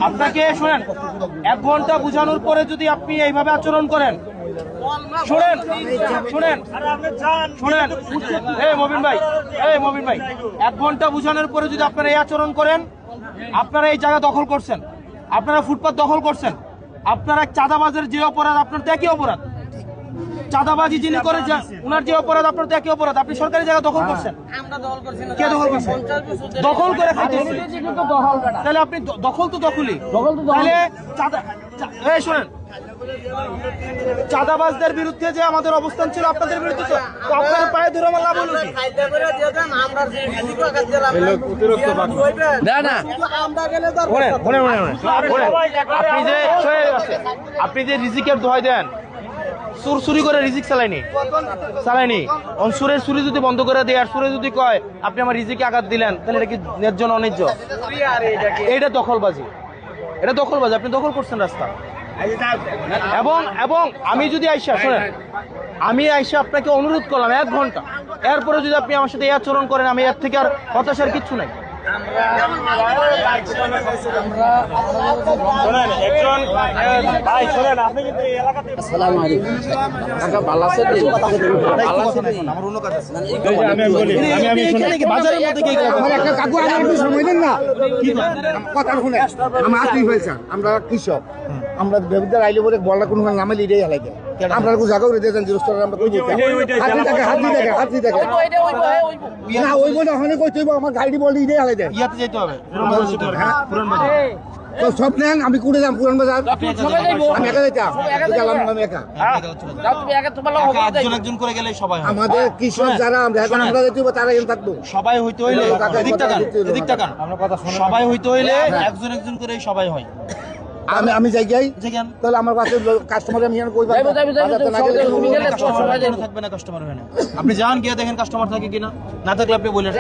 আপনাকে শুনেন, 1 ঘন্টা বুঝানোর পরে যদি আপনি এইভাবে আচরণ করেন, শুনেন শুনেন শুনেন, এই মবিন ভাই 1 ঘন্টা বুঝানোর পরে যদি আপনারা এই আচরণ করেন, আপনারা এই জায়গা দখল করছেন, আপনারা ফুটপাত দখল করছেন, আপনারা চাঁদাবাজের যে অপরাধ, আপনার তো একই অপরাধ। চাঁদাবাজি যিনি করে উনার যে অপরাধ, আপনার তো একই অপরাধ। আপনি সরকারি জায়গা দখল করছেন, কে দখল করছেন? দখল করে খাইতেছেন। তাহলে আপনি দখল তো দখলই। তাহলে এই শুনেন, চাঁদাবাজদের বিরুদ্ধে যে আমাদের অবস্থান ছিল, আপনাদের বিরুদ্ধে তো আপনার পায়ে ধরে আমার লাভ হলো কি? আপনি যে রিজিকের দোহাই দেন, চুরি করে রিজিক চালাইনি সুরের চুরি যদি বন্ধ করে দেয়, আর সুরে যদি কয় আপনি আমার রিজিকে আঘাত দিলেন, তাহলে এটা কি ন্যায্য না অন্যায্য? এটা দখলবাজি, আপনি দখল করছেন রাস্তা। এবং আমি যদি আইসা শুনেন, আমি আইসা আপনাকে অনুরোধ করলাম 1 ঘন্টা, এরপরে যদি আপনি আমার সাথে এই আচরণ করেন, আমি এর থেকে আর হতাশার কিচ্ছু নাই। আমরা কৃষক, আমরা বেবিদার আইলে বলে বলটা কোনো নামে লিডে হেলাই দেয়। আমরা জায়গা করে দিয়েছেন জিরো স্টার, আমরা হাতি দেখে না ওই বলে ওখানে কই তুই আমার গাড়ি বলে লিডে হেলাই দেয়। ইয়াতে যেতে হবে তো সব নেন, আমি কুড়ে যাম পুরান বাজার, আমি একা যাইতাম, আমি একা। একজন করে গেলে সবাই হয়। আমাদের কৃষক যারা আমরা এখন আমরা যাইতে হবে, তারা এখানে থাকবো। সবাই হইতে হইলে সবাই হইতে হইলে একজন করে সবাই হয়। আমি যাই তাহলে আমার কাছে কাস্টমার আমি কই থাকবে না কাস্টমার হয় না। আপনি যান গিয়ে দেখেন কাস্টমার থাকে কিনা, না থাকলে আপনি বলেন।